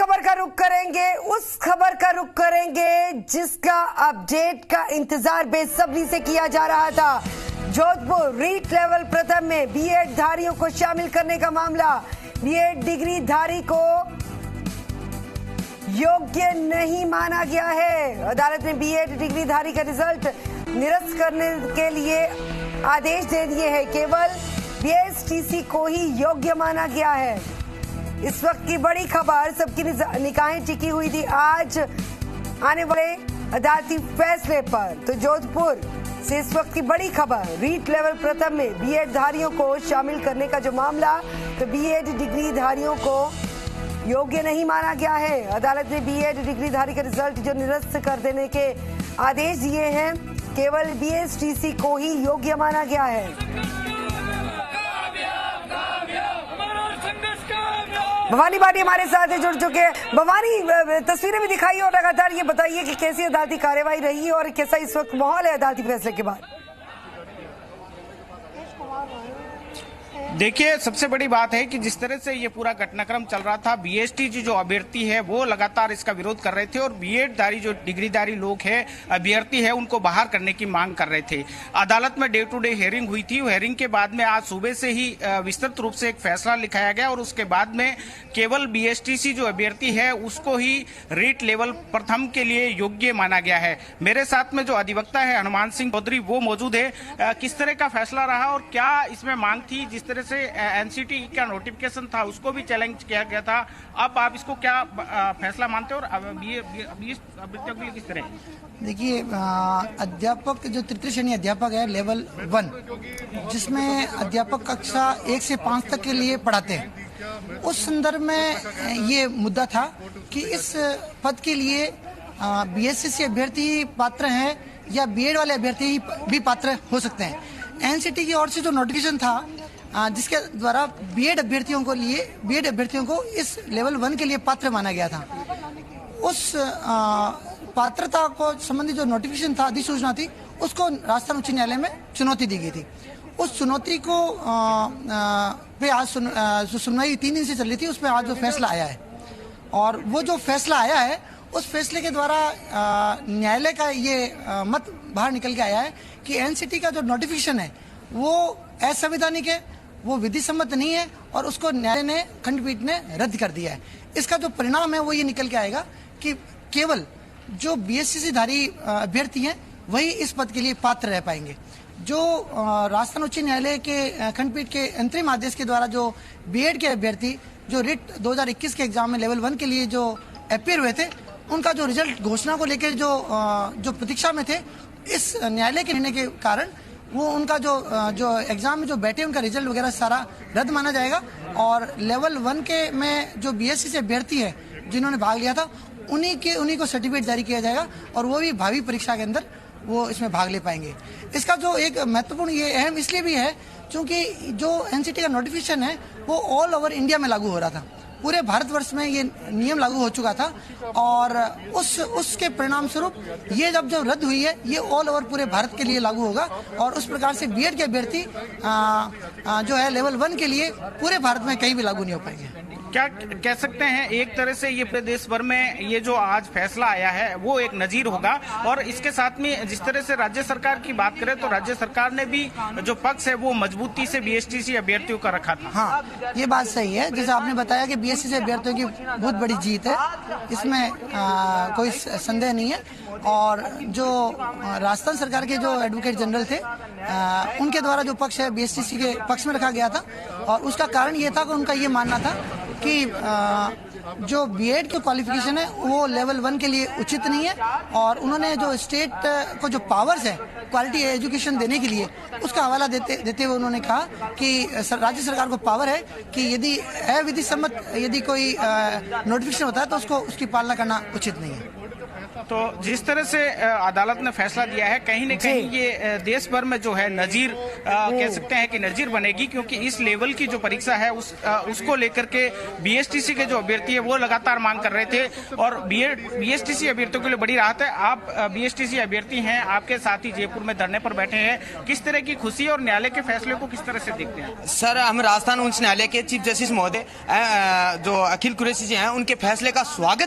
खबर का रुख करेंगे, उस खबर का रुख करेंगे जिसका अपडेट का इंतजार बेसब्री से किया जा रहा था। जोधपुर रीट लेवल प्रथम में बीएड धारियों को शामिल करने का मामला। बीएड डिग्री धारी को योग्य नहीं माना गया है। अदालत ने बीएड डिग्री धारी का रिजल्ट निरस्त करने के लिए आदेश दे दिए हैं। केवल बीएसटीसी को ही योग्य माना गया है। इस वक्त की बड़ी खबर, सबकी निगाहें टिकी हुई थी आज आने वाले अदालती फैसले पर। तो जोधपुर से इस वक्त की बड़ी खबर, रीट लेवल प्रथम में बीएड धारियों को शामिल करने का जो मामला, तो बीएड डिग्री धारियों को योग्य नहीं माना गया है। अदालत ने बीएड डिग्री धारी का रिजल्ट जो निरस्त कर देने के आदेश दिए हैं। केवल बीएसटीसी को ही योग्य माना गया है। भवानी भाटी हमारे साथ जुड़ चुके हैं। भवानी, तस्वीरें भी दिखाई और लगातार ये बताइए कि कैसी अदालती कार्यवाही रही और कैसा इस वक्त माहौल है अदालती फैसले के बाद। देखिए, सबसे बड़ी बात है कि जिस तरह से ये पूरा घटनाक्रम चल रहा था, बीएसटीसी जो अभ्यर्थी है वो लगातार इसका विरोध कर रहे थे और बीएड धारी जो डिग्रीधारी लोग हैं, अभ्यर्थी है, उनको बाहर करने की मांग कर रहे थे। अदालत में डे टू डे हियरिंग हुई थी। हियरिंग के बाद में आज सुबह से ही विस्तृत रूप से एक फैसला लिखाया गया और उसके बाद में केवल बीएसटीसी जो अभ्यर्थी है उसको ही रीट लेवल प्रथम के लिए योग्य माना गया है। मेरे साथ में जो अधिवक्ता है हनुमान सिंह चौधरी, वो मौजूद है। किस तरह का फैसला रहा और क्या इसमें मांग थी? जिस तरह से एनसीटी का नोटिफिकेशन था उसको भी चैलेंज किया गया था, अब आप इसको क्या फैसला मानते हो और अभ्यर्थियों के लिए किस तरह? देखिए, अध्यापक जो तृतीय श्रेणी अध्यापक है लेवल 1, जिसमें अध्यापक कक्षा 1 से 5 तक के लिए पढ़ाते हैं, उस संदर्भ में ये मुद्दा था कि इस पद के लिए बीएससी अभ्यर्थी पात्र हैं या बीएड वाले अभ्यर्थी भी पात्र हो सकते हैं। एनसीटी की ओर से जो नोटिफिकेशन था जिसके द्वारा बीएड अभ्यर्थियों को इस लेवल 1 के लिए पात्र माना गया था, उस पात्रता को संबंधी जो नोटिफिकेशन था, अधिसूचना थी, उसको राजस्थान उच्च न्यायालय में चुनौती दी गई थी। उस चुनौती को पे आज सुनवाई 3 दिन से चल रही थी, उस पर आज जो फैसला आया है और वो जो फैसला आया है उस फैसले के द्वारा न्यायालय का ये मत बाहर निकल के आया है कि एनसीटी का जो नोटिफिकेशन है वो असंवैधानिक है, वो विधि सम्मत नहीं है और उसको न्यायालय ने, खंडपीठ ने रद्द कर दिया है। इसका जो परिणाम है वो ये निकल के आएगा कि केवल जो बीएससी धारी अभ्यर्थी हैं वही इस पद के लिए पात्र रह पाएंगे। जो राजस्थान उच्च न्यायालय के खंडपीठ के अंतरिम आदेश के द्वारा जो बीएड के अभ्यर्थी जो रिट 2021 के एग्जाम में लेवल 1 के लिए जो अपीयर हुए थे, उनका जो रिजल्ट घोषणा को लेकर जो प्रतीक्षा में थे, इस न्यायालय के निर्णय के कारण वो उनका जो एग्जाम में जो बैठे उनका रिजल्ट वगैरह सारा रद्द माना जाएगा और लेवल 1 के में जो बीएससी से अभ्यर्थी है जिन्होंने भाग लिया था उन्हीं को सर्टिफिकेट जारी किया जाएगा और वो भी भावी परीक्षा के अंदर वो इसमें भाग ले पाएंगे। इसका जो एक महत्वपूर्ण ये अहम इसलिए भी है क्योंकि जो एनसीटी का नोटिफिकेशन है वो ऑल ओवर इंडिया में लागू हो रहा था, पूरे भारतवर्ष में ये नियम लागू हो चुका था और उसके परिणाम स्वरूप ये जब रद्द हुई है ये ऑल ओवर पूरे भारत के लिए लागू होगा और उस प्रकार से बीएड के अभ्यर्थी जो है लेवल 1 के लिए पूरे भारत में कहीं भी लागू नहीं हो पाएंगे। क्या कह सकते हैं, एक तरह से ये प्रदेश भर में ये जो आज फैसला आया है वो एक नजीर होगा और इसके साथ में जिस तरह से राज्य सरकार की बात करें तो राज्य सरकार ने भी जो पक्ष है वो मजबूती से बीएसटीसी अभ्यर्थियों का रखा था। हाँ, ये बात सही है। जैसे आपने बताया कि बीएससी से अभ्यर्थियों की बहुत बड़ी जीत है, इसमें कोई संदेह नहीं है। और जो राजस्थान सरकार के जो एडवोकेट जनरल थे उनके द्वारा जो पक्ष है बीएसटीसी के पक्ष में रखा गया था और उसका कारण ये था कि उनका ये मानना था कि जो बीएड की क्वालिफिकेशन है वो लेवल 1 के लिए उचित नहीं है और उन्होंने जो स्टेट को जो पावर्स है क्वालिटी एजुकेशन देने के लिए उसका हवाला देते हुए उन्होंने कहा कि राज्य सरकार को पावर है कि यदि अविधि सम्मत यदि कोई नोटिफिकेशन होता है तो उसकी पालना करना उचित नहीं है। तो जिस तरह से अदालत ने फैसला दिया है, कहीं न कहीं ये देश भर में जो है नजीर कह सकते हैं कि नजीर बनेगी, क्योंकि इस लेवल की जो परीक्षा है उसको लेकर के बीएसटीसी के जो अभ्यर्थी है वो लगातार मांग कर रहे थे और बीएसटीसी अभ्यर्थियों के लिए बड़ी राहत है। आप बीएसटीसी अभ्यर्थी हैं, आपके साथी जयपुर में धरने पर बैठे हैं, किस तरह की खुशी और न्यायालय के फैसले को किस तरह से देखते हैं? सर, हम राजस्थान उच्च न्यायालय के चीफ जस्टिस महोदय जो अखिल कुरैशी जी हैं, उनके फैसले का स्वागत